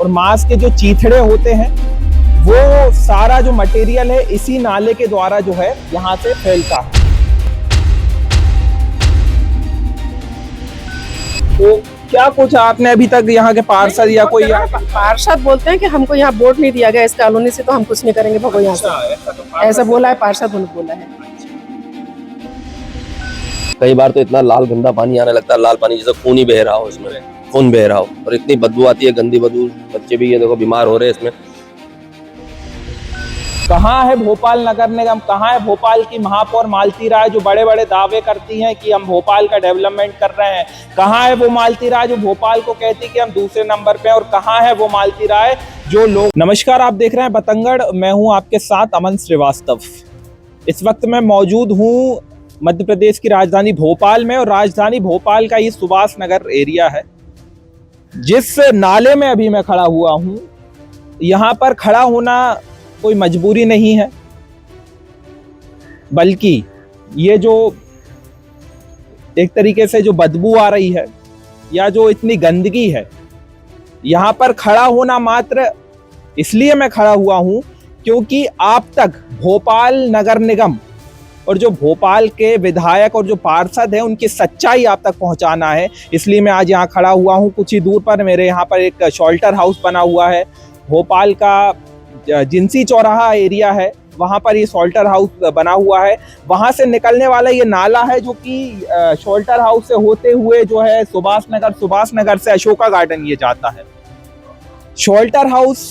और मांस के जो चीथड़े होते हैं वो सारा जो मटेरियल है इसी नाले के द्वारा जो है यहाँ से फैलता है। तो क्या कुछ आपने अभी तक यहाँ के पार्षद या कोई पार्षद बोलते हैं कि हमको यहाँ वोट नहीं दिया गया इस कॉलोनी से, तो हम कुछ नहीं करेंगे भगो यहाँ से, ऐसा बोला है पार्षद ने बोला है। कई बार तो इतना लाल गंदा पानी आने लगता है, लाल पानी जैसे खून ही बह रहा हो, इसमें खून बह रहा हो, और इतनी बदबू आती है, गंदी बदबू। बच्चे भी ये देखो बीमार हो रहे हैं इसमें। कहाँ है भोपाल नगर निगम, कहाँ है भोपाल की महापौर मालती राय जो बड़े बड़े दावे करती हैं कि हम भोपाल का डेवलपमेंट कर रहे हैं? कहाँ है वो मालती राय जो भोपाल को कहती कि हम दूसरे नंबर पे हैं? और कहाँ है वो मालती राय जो लोग। नमस्कार, आप देख रहे हैं बतंगड़, मैं हूं आपके साथ अमन श्रीवास्तव। इस वक्त मैं मौजूद हूं मध्य प्रदेश की राजधानी भोपाल में, और राजधानी भोपाल का ये सुभाष नगर एरिया है। जिस नाले में अभी मैं खड़ा हुआ हूं, यहाँ पर खड़ा होना कोई मजबूरी नहीं है, बल्कि ये जो एक तरीके से जो बदबू आ रही है या जो इतनी गंदगी है, यहाँ पर खड़ा होना मात्र इसलिए मैं खड़ा हुआ हूं क्योंकि आप तक भोपाल नगर निगम और जो भोपाल के विधायक और जो पार्षद हैं उनकी सच्चाई आप तक पहुंचाना है। इसलिए मैं आज यहाँ खड़ा हुआ हूँ। कुछ ही दूर पर मेरे यहाँ पर एक शेल्टर हाउस बना हुआ है। भोपाल का जिंसी चौराहा एरिया है, वहाँ पर ये शेल्टर हाउस बना हुआ है। वहाँ से निकलने वाला ये नाला है जो कि शेल्टर हाउस से होते हुए जो है सुभाष नगर से अशोका गार्डन ये जाता है। शेल्टर हाउस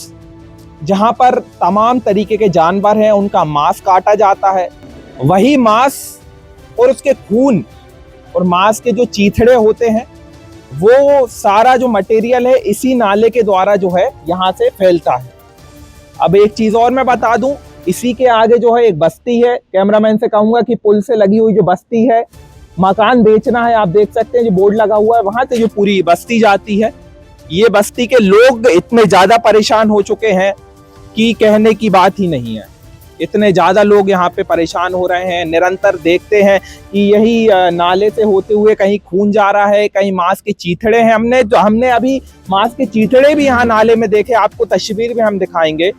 जहाँ पर तमाम तरीके के जानवर हैं, उनका मांस काटा जाता है। वही मांस और उसके खून और मांस के जो चीथड़े होते हैं, वो सारा जो मटेरियल है इसी नाले के द्वारा जो है यहाँ से फैलता है। अब एक चीज और मैं बता दूं, इसी के आगे जो है एक बस्ती है। कैमरामैन से कहूंगा कि पुल से लगी हुई जो बस्ती है, मकान बेचना है, आप देख सकते हैं जो बोर्ड लगा हुआ है, वहां से जो पूरी बस्ती जाती है। ये बस्ती के लोग इतने ज्यादा परेशान हो चुके हैं कि कहने की बात ही नहीं है। इतने ज्यादा लोग यहाँ पे परेशान हो रहे हैं। निरंतर देखते हैं कि यही नाले से होते हुए कहीं खून जा रहा है, कहीं मांस के चीथड़े हैं। हमने अभी मांस के चीथड़े भी यहाँ नाले में देखे, आपको तस्वीर भी हम दिखाएंगे।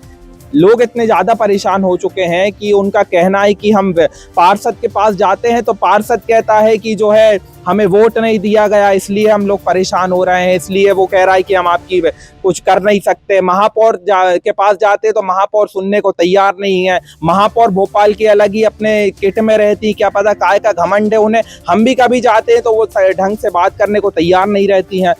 लोग इतने ज्यादा परेशान हो चुके हैं कि उनका कहना है कि हम पार्षद के पास जाते हैं तो पार्षद कहता है कि जो है हमें वोट नहीं दिया गया, इसलिए हम लोग परेशान हो रहे हैं, इसलिए वो कह रहा है कि हम आपकी कुछ कर नहीं सकते। महापौर के पास जाते तो महापौर सुनने को तैयार नहीं है। महापौर भोपाल की अलग ही अपने किट में रहती, क्या पता काय का घमंड है उन्हें। हम भी कभी जाते हैं तो वो ढंग से बात करने को तैयार नहीं रहती हैं।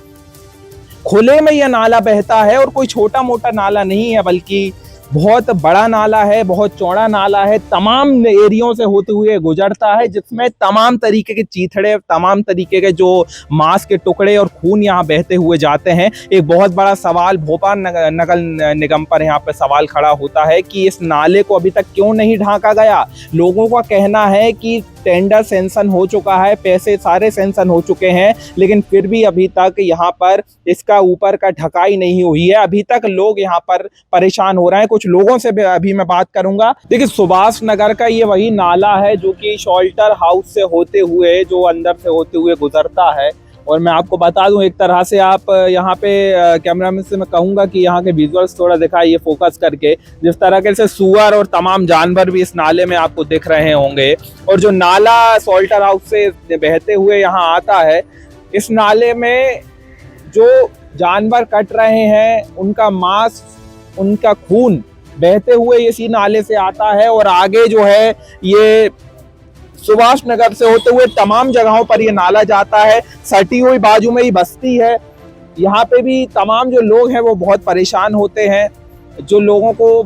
खुले में यह नाला बहता है और कोई छोटा मोटा नाला नहीं है, बल्कि बहुत बड़ा नाला है, बहुत चौड़ा नाला है, तमाम एरियो से होते हुए गुजरता है, जिसमें तमाम तरीके के चीथड़े, तमाम तरीके के जो मांस के टुकड़े और खून यहाँ बहते हुए जाते हैं। एक बहुत बड़ा सवाल भोपाल नगर निगम पर यहाँ पे सवाल खड़ा होता है कि इस नाले को अभी तक क्यों नहीं ढांका गया। लोगों का कहना है कि टेंडर सैंक्शन हो चुका है, पैसे सारे सैंक्शन हो चुके हैं, लेकिन फिर भी अभी तक यहाँ पर इसका ऊपर का ढकाई नहीं हुई है। अभी तक लोग यहाँ पर परेशान हो रहे हैं। कुछ लोगों से भी अभी मैं बात करूंगा। देखिए, सुभाष नगर का ये वही नाला है जो कि शेल्टर हाउस से होते हुए, जो अंदर से होते हुए गुजरता है। और मैं आपको बता दूं, एक तरह से आप यहाँ पे कैमरामैन से मैं कहूँगा कि यहाँ के विजुअल्स थोड़ा दिखाइए फोकस करके। जिस तरह से सुअर और तमाम जानवर भी इस नाले में आपको दिख रहे होंगे। और जो नाला शेल्टर हाउस से बहते हुए यहाँ आता है, इस नाले में जो जानवर कट रहे हैं, उनका मांस, उनका खून बहते हुए इसी नाले से आता है। और आगे जो है ये सुभाष नगर से होते हुए तमाम जगहों पर ये नाला जाता है। सटी हुई बाजू में ही बस्ती है। यहाँ पे भी तमाम जो लोग हैं वो बहुत परेशान होते हैं। जो लोगों को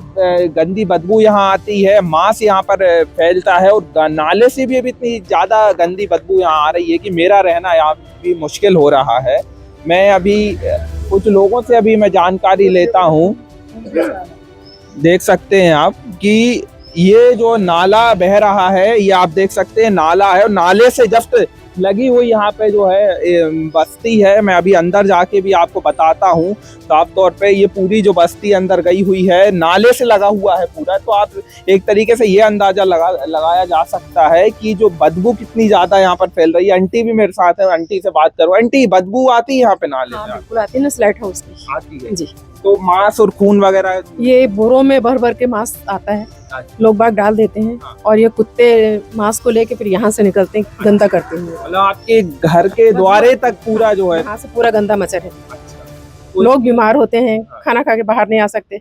गंदी बदबू यहाँ आती है, मांस यहाँ पर फैलता है, और नाले से भी अभी इतनी ज्यादा गंदी बदबू यहाँ आ रही है कि मेरा रहना यहाँ भी मुश्किल हो रहा है। मैं अभी कुछ लोगों से अभी मैं जानकारी लेता हूँ। देख सकते हैं आप कि ये जो नाला बह रहा है, ये आप देख सकते हैं नाला है, और नाले से जस्ट लगी हुई यहाँ पे जो है बस्ती है। मैं अभी अंदर जाके भी आपको बताता हूँ साफ तौर पे। ये पूरी जो बस्ती अंदर गई हुई है, नाले से लगा हुआ है पूरा। तो आप एक तरीके से ये अंदाजा लगाया जा सकता है कि जो बदबू कितनी ज्यादा यहाँ पर फैल रही है। आंटी भी मेरे साथ है, आंटी से बात करो। आंटी, बदबू आती है यहाँ पे नाले से? बिल्कुल आती है ना, स्लाइट हाउस की आती है जी। तो मांस और खून वगैरह ये बोरों में भर भर के मांस आता है, लोग बाग डाल देते हैं और ये कुत्ते मांस को लेके फिर यहाँ से निकलते हैं, गंदा करते हैं। मतलब आपके घर के द्वारे तक पूरा जो है यहाँ से पूरा गंदा मचा है। लोग बीमार होते हैं, खाना खा के बाहर नहीं आ सकते।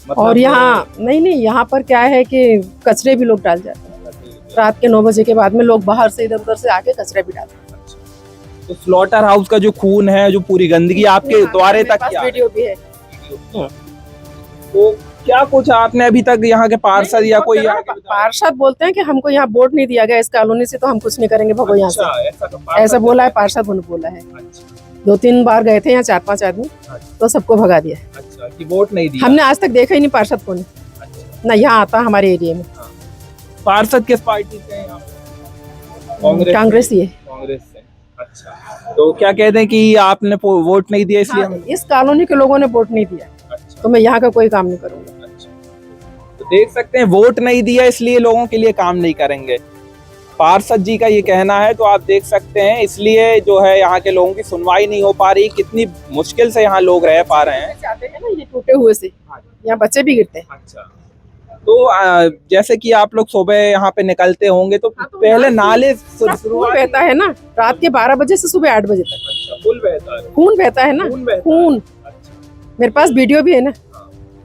मतलब और यहाँ नहीं, यहाँ पर क्या है कि कचरे भी लोग डाल जाते हैं। रात के 9 बजे के बाद में लोग बाहर से इधर उधर से आके कचरा भी डालते हैं। तो स्लॉटर हाउस का जो खून है, जो पूरी गंदगी आपके द्वारे तक मेरे पास वीडियो भी है। तो क्या कुछ आपने अभी तक यहाँ के पार्षद या कोई पार्षद बोलते हैं कि हमको यहाँ वोट नहीं दिया गया इस कॉलोनी से, तो हम कुछ नहीं करेंगे, भगो यहाँ से। ऐसा बोला है पार्षद ने बोला है। 2-3 बार गए थे यहाँ 4-5 आदमी, तो सबको भगा दिया। अच्छा, कि वोट नहीं दिया। हमने आज तक देखा ही नहीं पार्षद को नहीं, ना यहाँ आता हमारे एरिया में। पार्षद किस पार्टी से हैं आप? कांग्रेस ही है। कांग्रेस से। अच्छा, तो क्या कहते हैं कि आपने वोट नहीं दिया इसलिए हाँ, इस कॉलोनी के लोगों ने वोट नहीं दिया। अच्छा, तो मैं यहाँ का कोई काम नहीं करूँगा। अच्छा, तो देख सकते हैं वोट नहीं दिया इसलिए लोगों के लिए काम नहीं करेंगे, पार्षद जी का ये कहना है। तो आप देख सकते हैं इसलिए जो है यहाँ के लोगों की सुनवाई नहीं हो पा रही, कितनी मुश्किल से यहाँ लोग रह पा रहे हैं। चाहते हैं ना ये टूटे हुए से, यहाँ बच्चे भी गिरते हैं। अच्छा, तो जैसे कि आप लोग सुबह यहाँ पे निकलते होंगे तो पहले नाले खून बहता है ना, रात के 12 बजे से सुबह 8 बजे तक। अच्छा, खून बहता है। खून बहता है ना, खून। मेरे पास वीडियो भी है ना।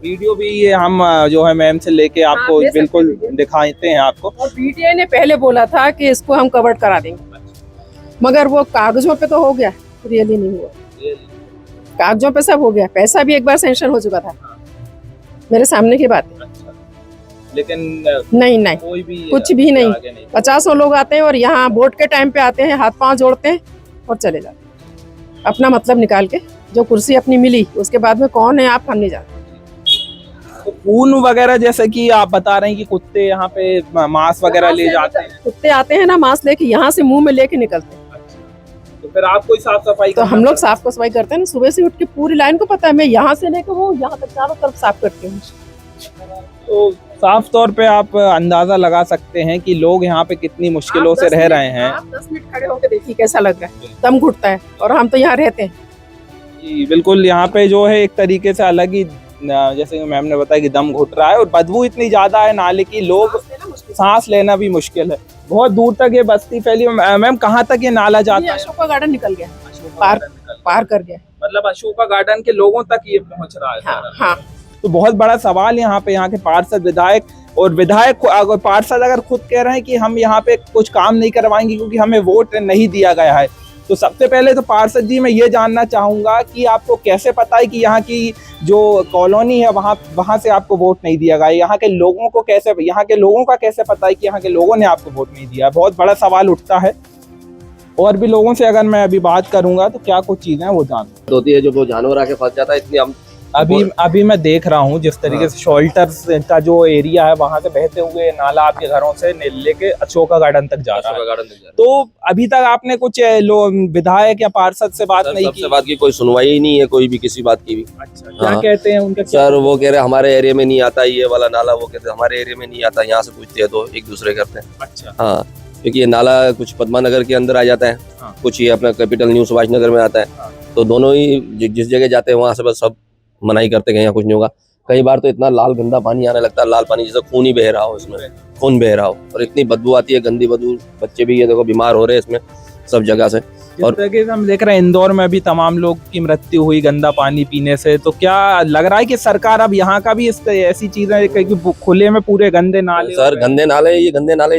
वीडियो भी ये हम जो है मैम से लेके आपको बिल्कुल दिखाते हैं आपको। और वीडियो ने पहले बोला था कि इसको हम कवर करा देंगे, मगर वो कागजों पे तो हो गया, रियली नहीं हुआ। कागजों पे सब हो गया, पैसा भी एक बार सैंक्शन हो चुका था, मेरे सामने की बात है। लेकिन नहीं कोई भी कुछ भी नहीं। 50 लोग आते हैं और यहाँ वोट के टाइम पे आते हैं, हाथ पांव जोड़ते हैं और चले जाते हैं अपना मतलब निकाल के। जो कुर्सी अपनी मिली उसके बाद में कौन है आप, हम नहीं जानते। तो खून वगैरह जैसे कि आप बता रहे हैं कि कुत्ते यहाँ पे मांस वगैरह ले जाते हैं, कुत्ते आते हैं ना मांस लेके, यहाँ से मुंह में लेके निकलते हैं। तो फिर आप कोई साफ सफाई तो हम लोग साफ सफाई करते हैं ना, सुबह से उठ के पूरी लाइन को पता है, मैं यहाँ से लेके वो यहाँ तक चारों तरफ साफ करती हूँ। तो साफ तौर पे आप अंदाजा लगा सकते हैं कि लोग यहाँ पे कितनी मुश्किलों से रह रहे हैं। आप 10 मिनट खड़े होकर देखिए कैसा लग रहा है, दम घुटता है। और हम तो यहाँ रहते हैं जी, बिल्कुल। यहाँ पे जो है एक तरीके से अलग ही, जैसे मैम ने बताया कि दम घुट रहा है और बदबू इतनी ज्यादा है नाले की, लोग सांस लेना भी मुश्किल है। बहुत दूर तक ये बस्ती फैली। मैम कहाँ तक ये नाला जाता है? अशोका गार्डन निकल गया, पार कर गया, मतलब अशोका गार्डन के लोगों तक ये पहुँच रहा है। हाँ। तो बहुत बड़ा सवाल यहाँ पे, यहाँ के पार्षद विधायक और विधायक अगर पार्षद अगर खुद कह रहे हैं कि हम यहाँ पे कुछ काम नहीं करवाएंगे क्योंकि हमें वोट नहीं दिया गया है, तो सबसे पहले तो पार्षद जी मैं ये जानना चाहूंगा कि आपको कैसे पता है कि यहाँ की जो कॉलोनी है वहाँ से आपको वोट नहीं दिया गया? यहाँ के लोगों का कैसे पता है कि यहाँ के लोगों ने आपको वोट नहीं दिया? बहुत बड़ा सवाल उठता है। और भी लोगों से अगर मैं अभी बात करूंगा तो क्या कुछ चीजें वो जान होती है, जो वो जानवर आके फंस जाता है। इतनी अभी मैं देख रहा हूँ जिस तरीके से शॉल्टर्स का जो एरिया है वहां से बहते हुए नाला आपके घरों से लेके अशोका गार्डन तक जा रहा है। तो अभी तक आपने कुछ विधायक या पार्षद से बात नहीं की? बात की कोई सुनवाई ही नहीं है, कोई भी किसी बात की भी। अच्छा, क्या कहते हैं उनके? सर वो कह रहे हमारे एरिया में नहीं आता ये वाला नाला, वो कहते हमारे एरिया में नहीं आता, यहाँ से पूछते हैं तो एक दूसरे करते हैं। अच्छा, हाँ, क्योंकि ये नाला कुछ पद्मा नगर के अंदर आ जाता है, कुछ ये अपना कैपिटल न्यू सुभाष नगर में आता है। तो दोनों ही जिस जगह जाते हैं वहां से बस सब मनाही करते हैं यहाँ कुछ नहीं होगा। कई बार तो इतना लाल गंदा पानी आने लगता है, लाल पानी जैसे खून ही बह रहा हो, इसमें खून बह रहा हो, और इतनी बदबू आती है, गंदी बदबू। बच्चे भी ये देखो बीमार हो रहे हैं इसमें सब जगह से। और हम देख रहे हैं इंदौर में भी तमाम लोग की मृत्यु हुई गंदा पानी पीने से। तो क्या लग रहा है कि सरकार अब यहाँ का भी ऐसी चीजें खुले में पूरे गंदे नाले? सर गंदे नाले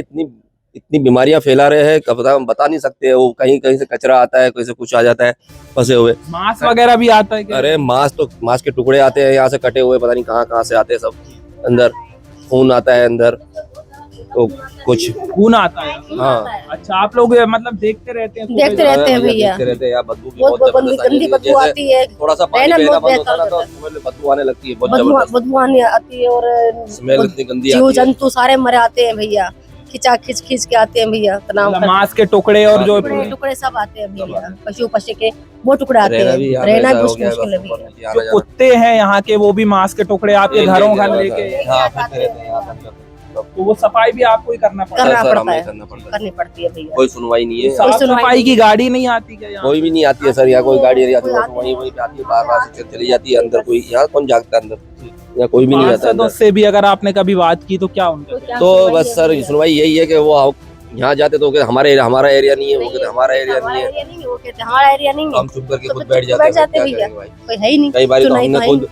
इतनी बीमारियां फैला रहे हैं, कब हम बता नहीं सकते। वो कहीं से कचरा आता है, कहीं से कुछ आ जाता है फंसे हुए। मांस वगैरह भी आता है क्या? अरे मांस के टुकड़े आते हैं यहाँ से कटे हुए, पता नहीं कहाँ से आते हैं सब। अंदर खून आता है, अंदर तो कुछ खून आता है। हाँ। अच्छा, आप लोग मतलब देखते रहते हैं भैया, देखते रहते हैं। बदबू की बहुत गंदी बदबू आती है, थोड़ा सा पानी बहना बंद होता है ना तो बदबू आने लगती है, बहुत जबरदस्त बदबू आने आती है। और स्मेल इतनी गंदी जीव आती है। जंतु सारे मरे आते हैं भैया, खींच के आते हैं भैया। मांस के टुकड़े और जो टुकड़े सब आते हैं भैया, पशु के वो टुकड़े आते हैं, रहना भी मुश्किल है भैया। जो कुत्ते हैं यहाँ के वो भी मांस के टुकड़े आपके घर लेके तो वो सफाई भी आपको ही करना पड़ता करना सर पड़ता हमें है। करना पड़ता है, करनी पड़ती है भैया। कोई सुनवाई नहीं है। साफ सुनवाई सफाई नहीं। की गाड़ी नहीं आती क्या यहाँ? कोई भी नहीं आती है सर, यहाँ कोई गाड़ी नहीं आती, कोई बस आती वहीं नहीं। वहीं पे आती है, बार से चली जाती है अंदर। कोई यहाँ कौन जागता है अंदर, यहाँ कोई भी नहीं आता पार्षदों अंदर। से भी अगर आपने कभी बात की तो क्या उनका तो क्या तो सुनवाई बस है सर भैया? सुनवाई यही है कि वो यहाँ जाते तो कहते हमारा एरिया नहीं है, वो कहते हमारा एरिया हमारा नहीं है, एरिया नहीं है, वो कहते हैं, हमारा एरिया नहीं तो है। हम चुप करके तो खुद चुप बैठ जाते हैं। जाते क्या भैया। करेंगे भाई? कोई है ही नहीं। कई बार तो सुनाई हमने तो है ही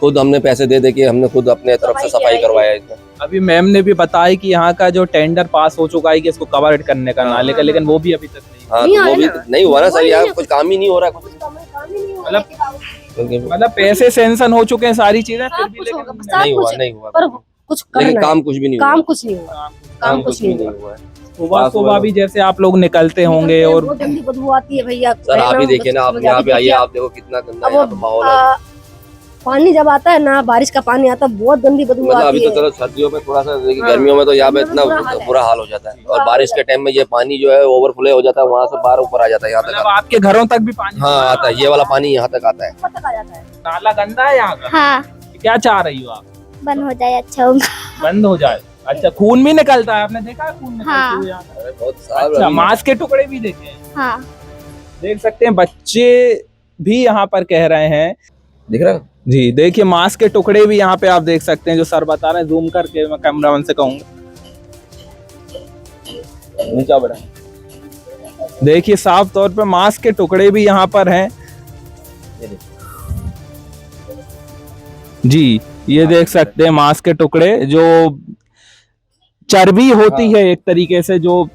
खुद हमने पैसे दे के हमने खुद अपने तरफ से सफाई सफाई किया करवाया इसमें। अभी मैम ने भी बताया कि यहाँ का जो टेंडर पास हो चुका है कि इसको कवर करने का नाले का, लेकिन वो भी अभी तक नहीं। हाँ नहीं तो वो आया भी ना। नहीं हुआ ना हुआ सर, ही यहाँ नहीं कुछ काम ही नहीं हो रहा है कुछ। मतलब क्योंकि मतलब पैसे सेंशन हो चुके हैं सारी चीजें, फिर सब भी कुछ लेकिन होगा, नहीं- सब नहीं हुआ कुछ। नहीं हुआ, पर कुछ लेकिन करना काम है। कुछ भी नहीं काम हुआ, कुछ नहीं हुआ। काम- काम कुछ नहीं हुआ। हुआ है। सुबह सुबह भी जैसे आप लोग निकलते होंगे और बहुत गंदी बदबू आती है भैया। सर आप ही देखिए ना, आप यहाँ पे आइए, आप देखो कितना गंदा यहाँ पे माहौल है। पानी जब आता है ना, बारिश का पानी आता है, बहुत गंदी बदबू मतलब अभी आती तो है। चलो सर्दियों में थोड़ा सा, लेकिन हाँ, गर्मियों में तो यहाँ पे गर्मियों में इतना बुरा हाल है। बुरा हाल हो जाता है। और बुरा बारिश हाल के है। टाइम में ये पानी जो है ओवरफ्लो हो जाता है, वहाँ से बाहर ऊपर आ जाता है, यहाँ मतलब तक आपके घरों तक भी पानी? हाँ आता है, ये वाला पानी यहाँ तक आता है। ऊपर तक आ जाता है। नाला गंदा है यहाँ का? हाँ क्या चाह रही हो आप? बंद हो जाए अच्छा होगा। बंद हो जाए? अच्छा, खून भी निकलता है? आपने देखा है खून निकलते हाँ। हुए यहाँ का? अरे बहुत साफ अच्छा, अभी- मांस के टुकड़े भी देखे हैं? हाँ देख सकते हैं, बच्चे भी यहाँ पर कह रहे हैं। दिख रहा है? जी देखिए, मांस के टुकड़े भी यहाँ पे आप देख सकते हैं, जो सर बता रहे हैं। जूम करके मैं कैमरामैन से कहूंगा, नीचा बढ़ा। देखिए साफ तौर पे मांस के टुकड़े भी यहाँ पर हैं। जी ये देख सकते हैं मांस के टुकड़े, जो चर्बी होती है एक तरीके से, जो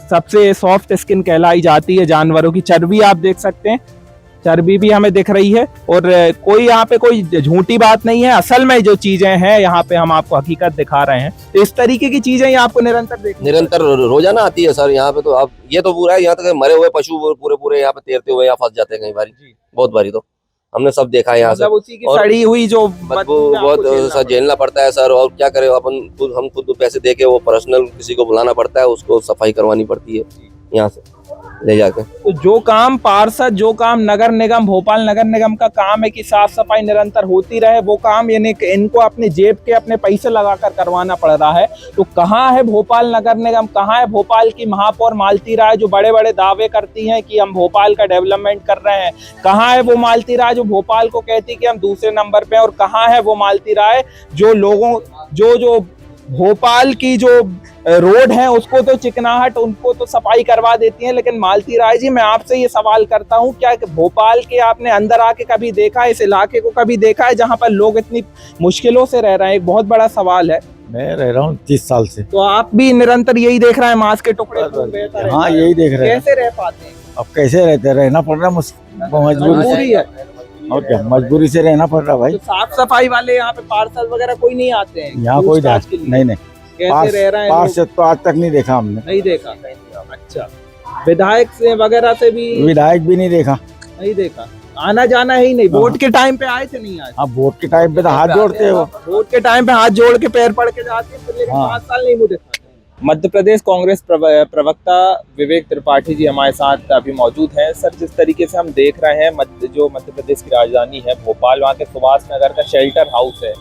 सबसे सॉफ्ट स्किन कहलाई जाती है जानवरों की, चर्बी आप देख सकते हैं। चर्बी भी हमें दिख रही है, और कोई यहाँ पे कोई झूठी बात नहीं है। असल में जो चीजें हैं यहाँ पे हम आपको हकीकत दिखा रहे हैं। तो इस तरीके की चीजें ही आपको निरंतर देखने निरंतर रोजाना आती है सर यहाँ पे। तो आप ये तो पूरा है, यहाँ तक मरे हुए पशु पूरे यहाँ पे तैरते हुए यहाँ फंस जाते हैं कई बारी, बहुत बारी तो हमने सब देखा है यहाँ से। मतलब उसी की और सड़ी हुई जो बदबू में आपको बहुत झेलना सर झेलना पड़ता है सर। और क्या करे, हम खुद पैसे दे के वो पर्सनल किसी को बुलाना पड़ता है, उसको सफाई करवानी पड़ती है यहाँ से ले जाके। तो जो काम पार्षद, जो काम नगर निगम, भोपाल नगर निगम का काम है कि साफ सफाई निरंतर होती रहे, वो काम इनको अपने जेब के अपने पैसे लगाकर करवाना पड़ रहा है। तो कहाँ है भोपाल नगर निगम, कहाँ है भोपाल की महापौर मालती राय, जो बड़े बड़े दावे करती हैं कि हम भोपाल का डेवलपमेंट कर रहे हैं? कहाँ है वो मालती राय जो भोपाल को कहती है कि हम दूसरे नंबर पे हैं? और कहाँ है वो मालती राय जो लोगों जो भोपाल की जो रोड है उसको तो चिकनाहट, उनको तो सफाई करवा देती हैं, लेकिन मालती राय जी, मैं आपसे ये सवाल करता हूँ, क्या भोपाल के आपने अंदर आके कभी देखा, इस इलाके को कभी देखा है जहाँ पर लोग इतनी मुश्किलों से रह रहे हैं? एक बहुत बड़ा सवाल है। मैं रह रहा हूँ 30 साल से। तो आप भी निरंतर यही देख रहे हैं, मांस के टुकड़े? हाँ यही देख रहे हैं। कैसे रह पाते हैं? अब कैसे रहते हैं? रहना पड़ रहा है, मजबूरी मजबूरी से। है। और क्या, मजबूरी से रहना पड़ रहा है भाई। तो साफ सफाई वाले यहाँ पे पार्षद वगैरह कोई नहीं आते हैं? यहाँ कोई पूछताछ के लिए? नहीं कैसे रह रहे हैं लोग? पार्षद तो आज तक नहीं देखा हमने। नहीं देखा? अच्छा, विधायक से वगैरह से भी विधायक भी नहीं देखा। नहीं देखा? आना जाना ही नहीं? वोट के टाइम पे आए थे? नहीं आए? हाँ वोट के टाइम पे तो हाथ जोड़ते हो। वोट के टाइम पे हाथ जोड़ के पैर पड़ के जाते हैं, लेकिन हाँ। 5 साल नहीं मुझे दिखाते। मध्य प्रदेश कांग्रेस प्रवक्ता विवेक त्रिपाठी जी हमारे साथ अभी मौजूद हैं। सर, जिस तरीके से हम देख रहे हैं, जो मध्य प्रदेश की राजधानी है भोपाल, वहाँ के सुभाष नगर का शेल्टर हाउस है,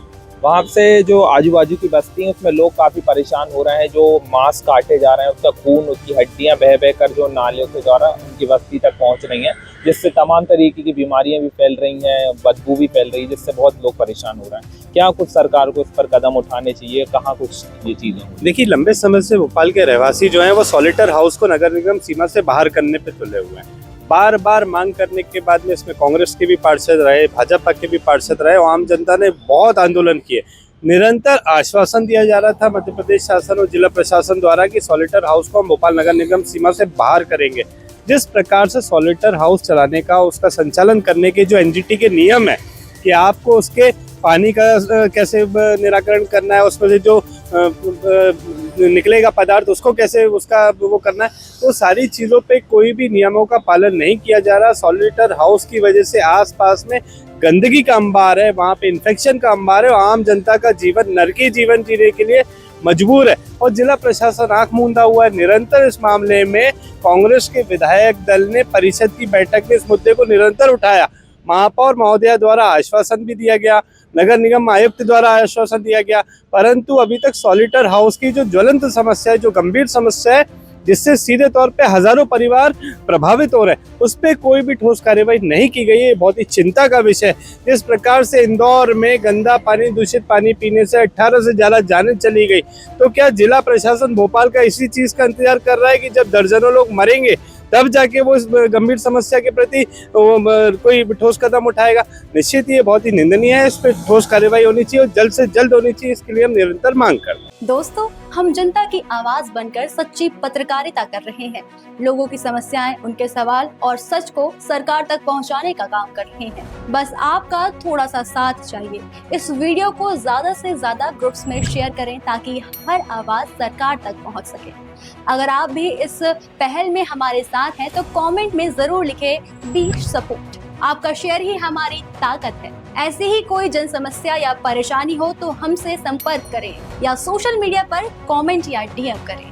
वहाँ से जो आजू बाजू की बस्ती है उसमें लोग काफी परेशान हो रहे हैं। जो मांस काटे जा रहे हैं, उसका खून, उसकी हड्डियां बह बह कर जो नालियों के द्वारा उनकी बस्ती तक पहुंच रही हैं, जिससे तमाम तरीके की बीमारियां भी फैल रही हैं, बदबू भी फैल रही है, जिससे बहुत लोग परेशान हो रहे हैं। क्या कुछ सरकार को इस पर कदम उठाने चाहिए? कहाँ कुछ ये चीजें? देखिए, लंबे समय से भोपाल के रहवासी जो हैं वो सॉलिटर हाउस को नगर निगम सीमा से बाहर करने पे तुले हुए हैं। बार बार मांग करने के बाद में इसमें कांग्रेस के भी पार्षद रहे, भाजपा के भी पार्षद रहे, और आम जनता ने बहुत आंदोलन किए। निरंतर आश्वासन दिया जा रहा था मध्य प्रदेश शासन और जिला प्रशासन द्वारा कि सॉलिटर हाउस को हम भोपाल नगर निगम सीमा से बाहर करेंगे। जिस प्रकार से सॉलिटर हाउस चलाने का, उसका संचालन करने के जो एनजीटी के नियम है कि आपको उसके पानी का कैसे निराकरण करना है, उसमें से जो निकलेगा पदार्थ उसको कैसे उसका वो करना है, तो सारी चीज़ों पे कोई भी नियमों का पालन नहीं किया जा रहा। सॉलिटर हाउस की वजह से आसपास में गंदगी का अंबार है, वहाँ पे इन्फेक्शन का अंबार है, और आम जनता का जीवन नरकी जीवन जीने के लिए मजबूर है। और जिला प्रशासन आंख मूंदा हुआ है। निरंतर इस मामले में कांग्रेस के विधायक दल ने परिषद की बैठक में इस मुद्दे को निरंतर उठाया, महापौर महोदया द्वारा आश्वासन भी दिया गया, नगर निगम आयुक्त द्वारा आश्वासन दिया गया, परंतु अभी तक सॉलिटर हाउस की जो ज्वलंत समस्या है, जो गंभीर समस्या है, जिससे सीधे तौर पे हजारों परिवार प्रभावित हो रहे हैं, उस पे कोई भी ठोस कार्यवाही नहीं की गई है। बहुत ही चिंता का विषय है। जिस प्रकार से इंदौर में गंदा पानी, दूषित पानी पीने से 18 से ज्यादा जानें चली गई, तो क्या जिला प्रशासन भोपाल का इसी चीज का इंतजार कर रहा है कि जब दर्जनों लोग मरेंगे तब जाके वो इस गंभीर समस्या के प्रति कोई ठोस कदम उठाएगा? निश्चित ये बहुत ही निंदनीय है। इस पर ठोस कार्यवाही होनी चाहिए और जल्द से जल्द होनी चाहिए। इसके लिए हम निरंतर मांग कर रहे हैं। दोस्तों, हम जनता की आवाज बनकर सच्ची पत्रकारिता कर रहे हैं। लोगों की समस्याएं, उनके सवाल और सच को सरकार तक पहुंचाने का काम कर रहे हैं। बस आपका थोड़ा सा साथ चाहिए। इस वीडियो को ज्यादा से ज्यादा ग्रुप्स में शेयर करें ताकि हर आवाज सरकार तक पहुंच सके। अगर आप भी इस पहल में हमारे साथ हैं तो कमेंट में जरूर लिखें बी सपोर्ट। आपका शेयर ही हमारी ताकत है। ऐसी ही कोई जन समस्या या परेशानी हो तो हमसे संपर्क करें या सोशल मीडिया पर कमेंट या डीएम करें।